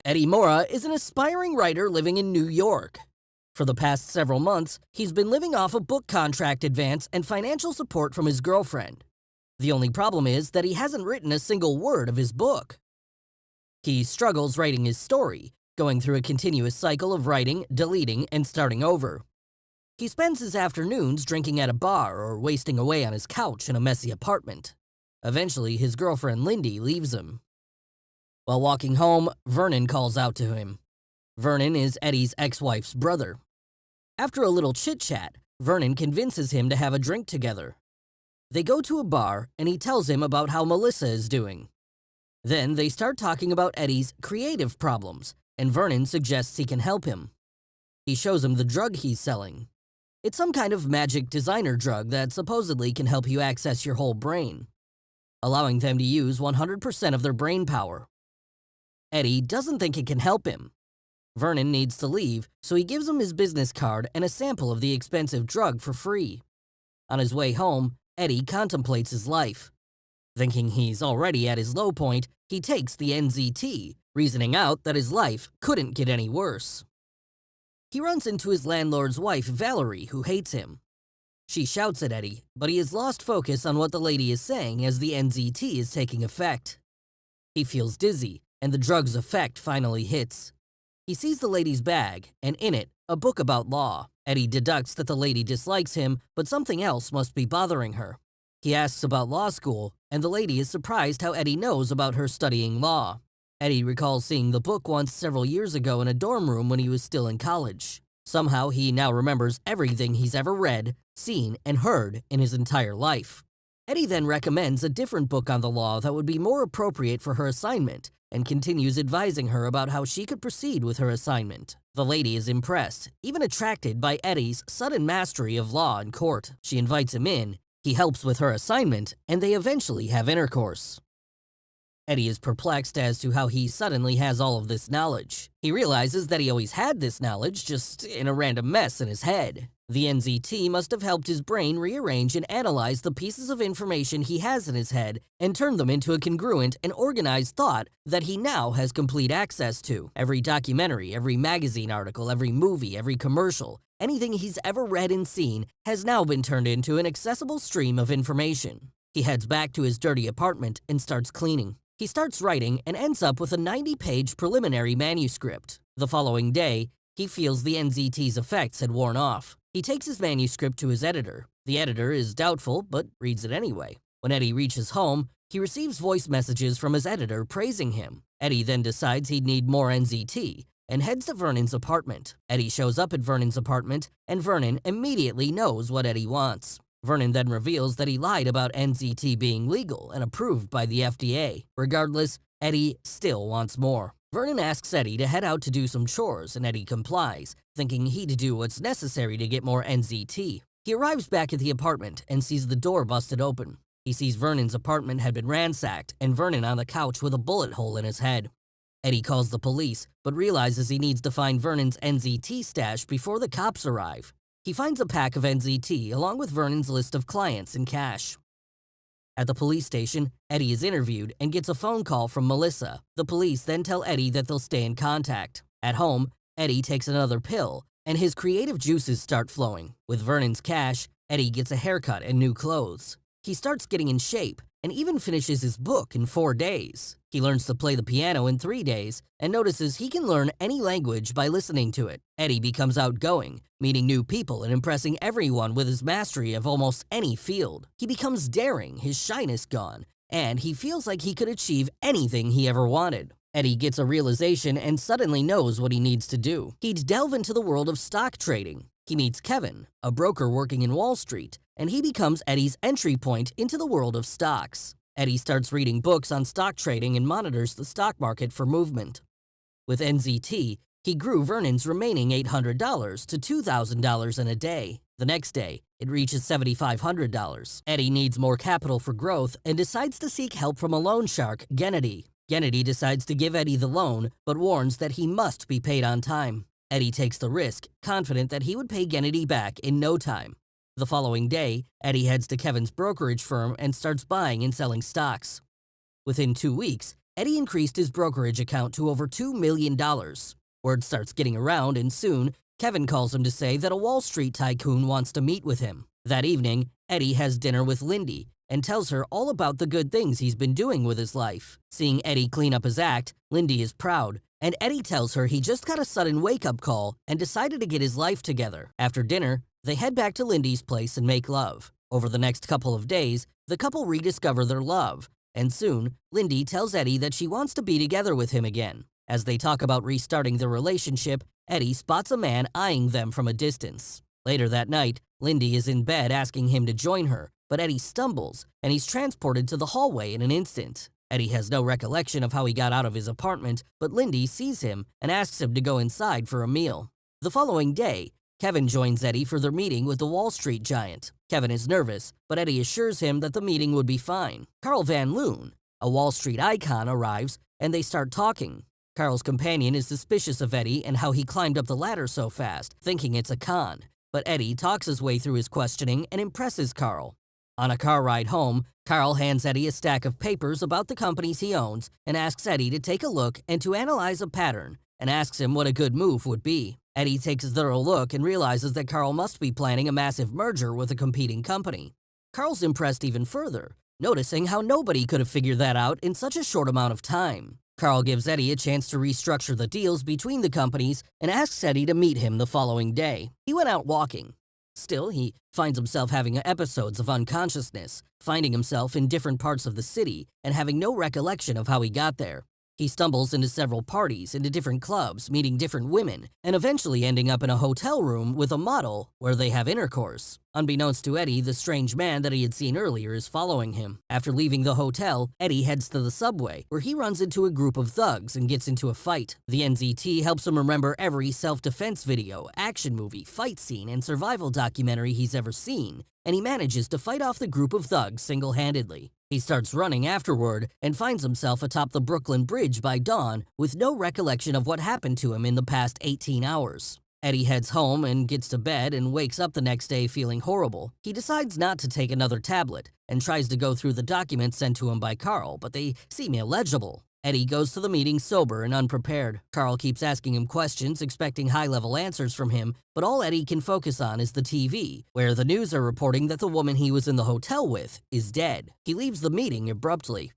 Eddie Mora is an aspiring writer living in New York. For the past several months, he's been living off a book contract advance and financial support from his girlfriend. The only problem is that he hasn't written a single word of his book. He struggles writing his story, going through a continuous cycle of writing, deleting, and starting over. He spends his afternoons drinking at a bar or wasting away on his couch in a messy apartment. Eventually, his girlfriend Lindy leaves him. While walking home, Vernon calls out to him. Vernon is Eddie's ex-wife's brother. After a little chit-chat, Vernon convinces him to have a drink together. They go to a bar, and he tells him about how Melissa is doing. Then they start talking about Eddie's creative problems, and Vernon suggests he can help him. He shows him the drug he's selling. It's some kind of magic designer drug that supposedly can help you access your whole brain, allowing them to use 100% of their brain power. Eddie doesn't think it can help him. Vernon needs to leave, so he gives him his business card and a sample of the expensive drug for free. On his way home, Eddie contemplates his life. Thinking he's already at his low point, he takes the NZT, reasoning out that his life couldn't get any worse. He runs into his landlord's wife, Valerie, who hates him. She shouts at Eddie, but he has lost focus on what the lady is saying as the NZT is taking effect. He feels dizzy, and the drug's effect finally hits. He sees the lady's bag, and in it, a book about law. Eddie deducts that the lady dislikes him, but something else must be bothering her. He asks about law school, and the lady is surprised how Eddie knows about her studying law. Eddie recalls seeing the book once several years ago in a dorm room when he was still in college. Somehow, he now remembers everything he's ever read, seen, and heard in his entire life. Eddie then recommends a different book on the law that would be more appropriate for her assignment, and continues advising her about how she could proceed with her assignment. The lady is impressed, even attracted by Eddie's sudden mastery of law in court. She invites him in, he helps with her assignment, and they eventually have intercourse. Eddie is perplexed as to how he suddenly has all of this knowledge. He realizes that he always had this knowledge, just in a random mess in his head. The NZT must have helped his brain rearrange and analyze the pieces of information he has in his head and turn them into a congruent and organized thought that he now has complete access to. Every documentary, every magazine article, every movie, every commercial, anything he's ever read and seen has now been turned into an accessible stream of information. He heads back to his dirty apartment and starts cleaning. He starts writing and ends up with a 90-page preliminary manuscript. The following day, he feels the NZT's effects had worn off. He takes his manuscript to his editor. The editor is doubtful, but reads it anyway. When Eddie reaches home, he receives voice messages from his editor praising him. Eddie then decides he'd need more NZT and heads to Vernon's apartment. Eddie shows up at Vernon's apartment, and Vernon immediately knows what Eddie wants. Vernon then reveals that he lied about NZT being legal and approved by the FDA. Regardless, Eddie still wants more. Vernon asks Eddie to head out to do some chores, and Eddie complies, thinking he'd do what's necessary to get more NZT. He arrives back at the apartment and sees the door busted open. He sees Vernon's apartment had been ransacked, and Vernon on the couch with a bullet hole in his head. Eddie calls the police, but realizes he needs to find Vernon's NZT stash before the cops arrive. He finds a pack of NZT along with Vernon's list of clients and cash. At the police station, Eddie is interviewed and gets a phone call from Melissa. The police then tell Eddie that they'll stay in contact. At home, Eddie takes another pill, and his creative juices start flowing. With Vernon's cash, Eddie gets a haircut and new clothes. He starts getting in shape and even finishes his book in 4 days. He learns to play the piano in 3 days and notices he can learn any language by listening to it. Eddie becomes outgoing, meeting new people and impressing everyone with his mastery of almost any field. He becomes daring, his shyness gone, and he feels like he could achieve anything he ever wanted. Eddie gets a realization and suddenly knows what he needs to do. He'd delve into the world of stock trading. He meets Kevin, a broker working in Wall Street, and he becomes Eddie's entry point into the world of stocks. Eddie starts reading books on stock trading and monitors the stock market for movement. With NZT, he grew Vernon's remaining $800 to $2,000 in a day. The next day, it reaches $7,500. Eddie needs more capital for growth and decides to seek help from a loan shark, Gennady. Gennady decides to give Eddie the loan, but warns that he must be paid on time. Eddie takes the risk, confident that he would pay Gennady back in no time. The following day, Eddie heads to Kevin's brokerage firm and starts buying and selling stocks. Within 2 weeks, Eddie increased his brokerage account to over $2 million. Word starts getting around, and soon, Kevin calls him to say that a Wall Street tycoon wants to meet with him. That evening, Eddie has dinner with Lindy and tells her all about the good things he's been doing with his life. Seeing Eddie clean up his act, Lindy is proud, and Eddie tells her he just got a sudden wake-up call and decided to get his life together. After dinner, they head back to Lindy's place and make love. Over the next couple of days, the couple rediscover their love, and soon, Lindy tells Eddie that she wants to be together with him again. As they talk about restarting their relationship, Eddie spots a man eyeing them from a distance. Later that night, Lindy is in bed asking him to join her, but Eddie stumbles, and he's transported to the hallway in an instant. Eddie has no recollection of how he got out of his apartment, but Lindy sees him and asks him to go inside for a meal. The following day, Kevin joins Eddie for their meeting with the Wall Street giant. Kevin is nervous, but Eddie assures him that the meeting would be fine. Carl Van Loon, a Wall Street icon, arrives, and they start talking. Carl's companion is suspicious of Eddie and how he climbed up the ladder so fast, thinking it's a con. But Eddie talks his way through his questioning and impresses Carl. On a car ride home, Carl hands Eddie a stack of papers about the companies he owns and asks Eddie to take a look and to analyze a pattern, and asks him what a good move would be. Eddie takes a thorough look and realizes that Carl must be planning a massive merger with a competing company. Carl's impressed even further, noticing how nobody could have figured that out in such a short amount of time. Carl gives Eddie a chance to restructure the deals between the companies and asks Eddie to meet him the following day. He went out walking. Still, he finds himself having episodes of unconsciousness, finding himself in different parts of the city and having no recollection of how he got there. He stumbles into several parties, into different clubs, meeting different women, and eventually ending up in a hotel room with a model where they have intercourse. Unbeknownst to Eddie, the strange man that he had seen earlier is following him. After leaving the hotel, Eddie heads to the subway, where he runs into a group of thugs and gets into a fight. The NZT helps him remember every self-defense video, action movie, fight scene, and survival documentary he's ever seen, and he manages to fight off the group of thugs single-handedly. He starts running afterward and finds himself atop the Brooklyn Bridge by dawn with no recollection of what happened to him in the past 18 hours. Eddie heads home and gets to bed and wakes up the next day feeling horrible. He decides not to take another tablet and tries to go through the documents sent to him by Carl, but they seem illegible. Eddie goes to the meeting sober and unprepared. Carl keeps asking him questions, expecting high-level answers from him, but all Eddie can focus on is the TV, where the news are reporting that the woman he was in the hotel with is dead. He leaves the meeting abruptly.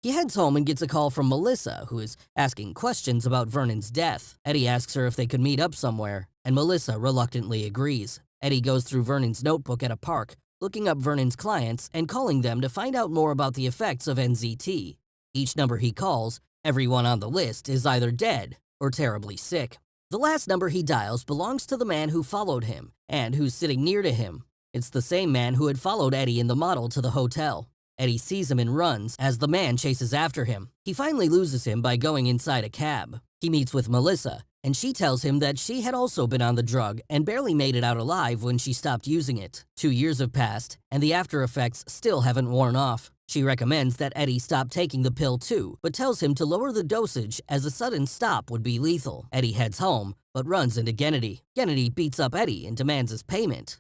He heads home and gets a call from Melissa, who is asking questions about Vernon's death. Eddie asks her if they could meet up somewhere, and Melissa reluctantly agrees. Eddie goes through Vernon's notebook at a park, looking up Vernon's clients and calling them to find out more about the effects of NZT. Each number he calls, everyone on the list is either dead or terribly sick. The last number he dials belongs to the man who followed him and who's sitting near to him. It's the same man who had followed Eddie and the model to the hotel. Eddie sees him and runs as the man chases after him. He finally loses him by going inside a cab. He meets with Melissa, and she tells him that she had also been on the drug and barely made it out alive when she stopped using it. 2 years have passed, and the after effects still haven't worn off. She recommends that Eddie stop taking the pill too, but tells him to lower the dosage as a sudden stop would be lethal. Eddie heads home, but runs into Gennady. Gennady beats up Eddie and demands his payment.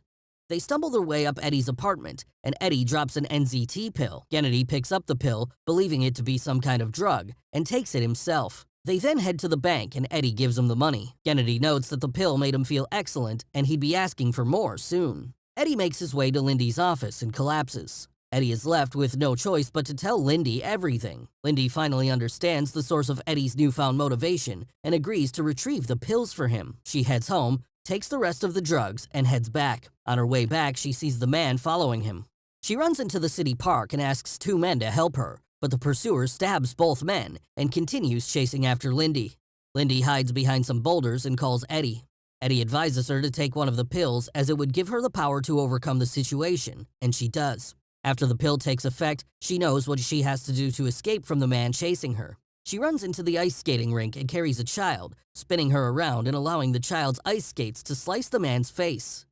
They stumble their way up Eddie's apartment, and Eddie drops an NZT pill. Gennady picks up the pill, believing it to be some kind of drug, and takes it himself. They then head to the bank, and Eddie gives him the money. Gennady notes that the pill made him feel excellent, and he'd be asking for more soon. Eddie makes his way to Lindy's office and collapses. Eddie is left with no choice but to tell Lindy everything. Lindy finally understands the source of Eddie's newfound motivation and agrees to retrieve the pills for him. She heads home, takes the rest of the drugs, and heads back. On her way back, she sees the man following him. She runs into the city park and asks 2 men to help her, but the pursuer stabs both men and continues chasing after Lindy. Lindy hides behind some boulders and calls Eddie. Eddie advises her to take one of the pills as it would give her the power to overcome the situation, and she does. After the pill takes effect, she knows what she has to do to escape from the man chasing her. She runs into the ice skating rink and carries a child, spinning her around and allowing the child's ice skates to slice the man's face.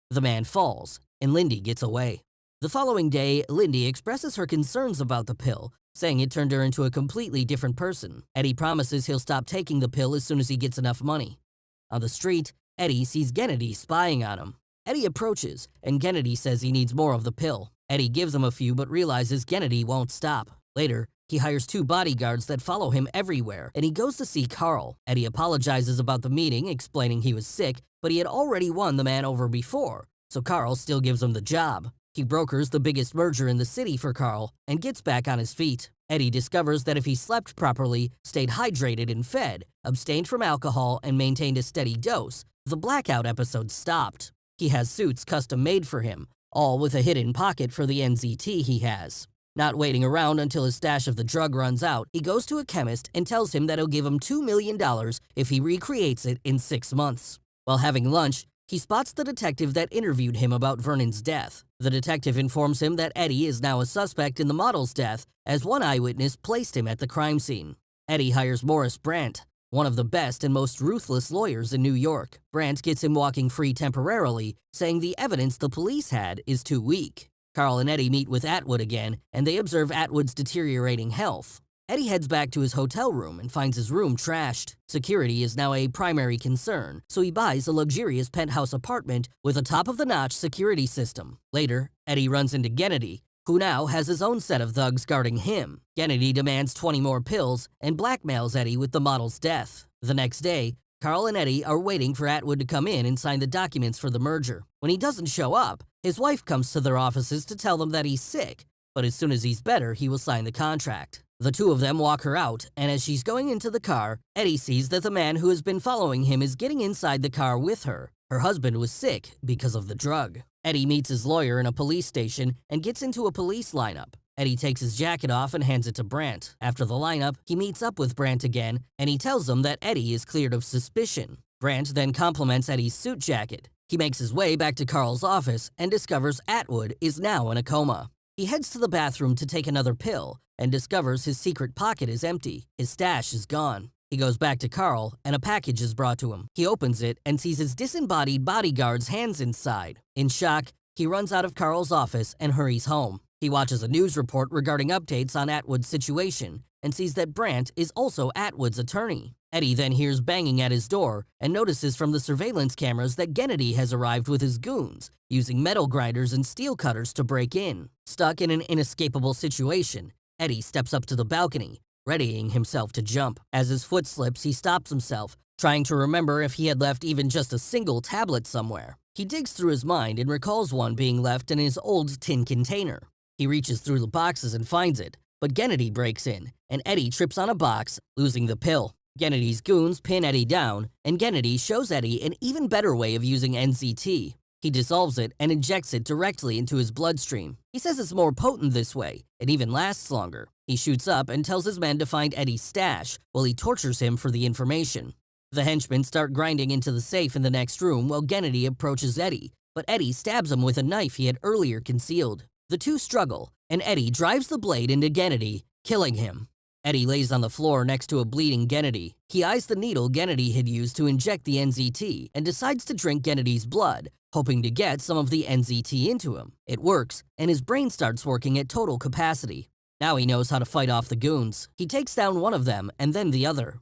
The man falls, and Lindy gets away. The following day, Lindy expresses her concerns about the pill, saying it turned her into a completely different person. Eddie promises he'll stop taking the pill as soon as he gets enough money. On the street, Eddie sees Gennady spying on him. Eddie approaches, and Gennady says he needs more of the pill. Eddie gives him a few but realizes Gennady won't stop. Later, He hires 2 bodyguards that follow him everywhere, and he goes to see Carl. Eddie apologizes about the meeting, explaining he was sick, but he had already won the man over before, so Carl still gives him the job. He brokers the biggest merger in the city for Carl and gets back on his feet. Eddie discovers that if he slept properly, stayed hydrated and fed, abstained from alcohol, and maintained a steady dose, the blackout episode stopped. He has suits custom made for him, all with a hidden pocket for the NZT he has. Not waiting around until his stash of the drug runs out, he goes to a chemist and tells him that he'll give him $2 million if he recreates it in 6 months. While having lunch, he spots the detective that interviewed him about Vernon's death. The detective informs him that Eddie is now a suspect in the model's death, as one eyewitness placed him at the crime scene. Eddie hires Morris Brandt, one of the best and most ruthless lawyers in New York. Brandt gets him walking free temporarily, saying the evidence the police had is too weak. Carl and Eddie meet with Atwood again, and they observe Atwood's deteriorating health. Eddie heads back to his hotel room and finds his room trashed. Security is now a primary concern, so he buys a luxurious penthouse apartment with a top-of-the-notch security system. Later, Eddie runs into Gennady, who now has his own set of thugs guarding him. Gennady demands 20 more pills and blackmails Eddie with the model's death. The next day, Carl and Eddie are waiting for Atwood to come in and sign the documents for the merger. When he doesn't show up, his wife comes to their offices to tell them that he's sick, but as soon as he's better, he will sign the contract. The two of them walk her out, and as she's going into the car, Eddie sees that the man who has been following him is getting inside the car with her. Her husband was sick because of the drug. Eddie meets his lawyer in a police station and gets into a police lineup. Eddie takes his jacket off and hands it to Brandt. After the lineup, he meets up with Brandt again, and he tells him that Eddie is cleared of suspicion. Brandt then compliments Eddie's suit jacket. He makes his way back to Carl's office and discovers Atwood is now in a coma. He heads to the bathroom to take another pill and discovers his secret pocket is empty. His stash is gone. He goes back to Carl, and a package is brought to him. He opens it and sees his disembodied bodyguard's hands inside. In shock, he runs out of Carl's office and hurries home. He watches a news report regarding updates on Atwood's situation and sees that Brandt is also Atwood's attorney. Eddie then hears banging at his door and notices from the surveillance cameras that Gennady has arrived with his goons, using metal grinders and steel cutters to break in. Stuck in an inescapable situation, Eddie steps up to the balcony, readying himself to jump. As his foot slips, he stops himself, trying to remember if he had left even just a single tablet somewhere. He digs through his mind and recalls one being left in his old tin container. He reaches through the boxes and finds it, but Gennady breaks in, and Eddie trips on a box, losing the pill. Gennady's goons pin Eddie down, and Gennady shows Eddie an even better way of using NZT. He dissolves it and injects it directly into his bloodstream. He says it's more potent this way. It even lasts longer. He shoots up and tells his men to find Eddie's stash while he tortures him for the information. The henchmen start grinding into the safe in the next room while Gennady approaches Eddie, but Eddie stabs him with a knife he had earlier concealed. The two struggle, and Eddie drives the blade into Gennady, killing him. Eddie lays on the floor next to a bleeding Gennady. He eyes the needle Gennady had used to inject the NZT and decides to drink Gennady's blood, hoping to get some of the NZT into him. It works, and his brain starts working at total capacity. Now he knows how to fight off the goons. He takes down one of them and then the other.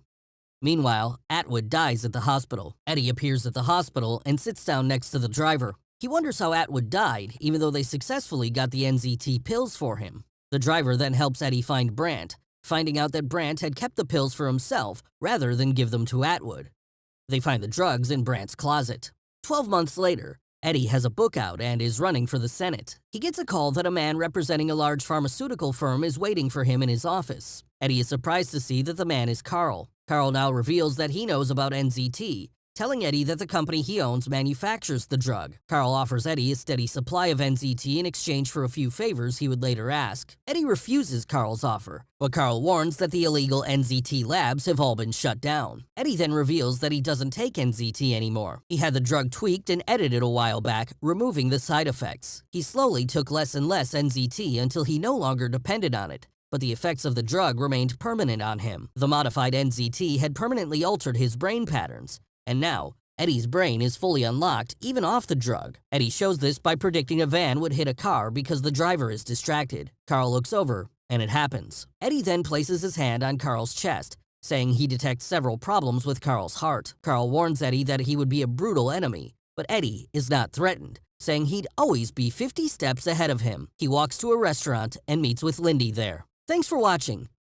Meanwhile, Atwood dies at the hospital. Eddie appears at the hospital and sits down next to the driver. He wonders how Atwood died, even though they successfully got the NZT pills for him. The driver then helps Eddie find Brandt, finding out that Brandt had kept the pills for himself rather than give them to Atwood. They find the drugs in Brandt's closet. 12 months later, Eddie has a book out and is running for the Senate. He gets a call that a man representing a large pharmaceutical firm is waiting for him in his office. Eddie is surprised to see that the man is Carl. Carl now reveals that he knows about NZT, telling Eddie that the company he owns manufactures the drug. Carl offers Eddie a steady supply of NZT in exchange for a few favors he would later ask. Eddie refuses Carl's offer, but Carl warns that the illegal NZT labs have all been shut down. Eddie then reveals that he doesn't take NZT anymore. He had the drug tweaked and edited a while back, removing the side effects. He slowly took less and less NZT until he no longer depended on it, but the effects of the drug remained permanent on him. The modified NZT had permanently altered his brain patterns, and now, Eddie's brain is fully unlocked, even off the drug. Eddie shows this by predicting a van would hit a car because the driver is distracted. Carl looks over, and it happens. Eddie then places his hand on Carl's chest, saying he detects several problems with Carl's heart. Carl warns Eddie that he would be a brutal enemy, but Eddie is not threatened, saying he'd always be 50 steps ahead of him. He walks to a restaurant and meets with Lindy there. Thanks for watching.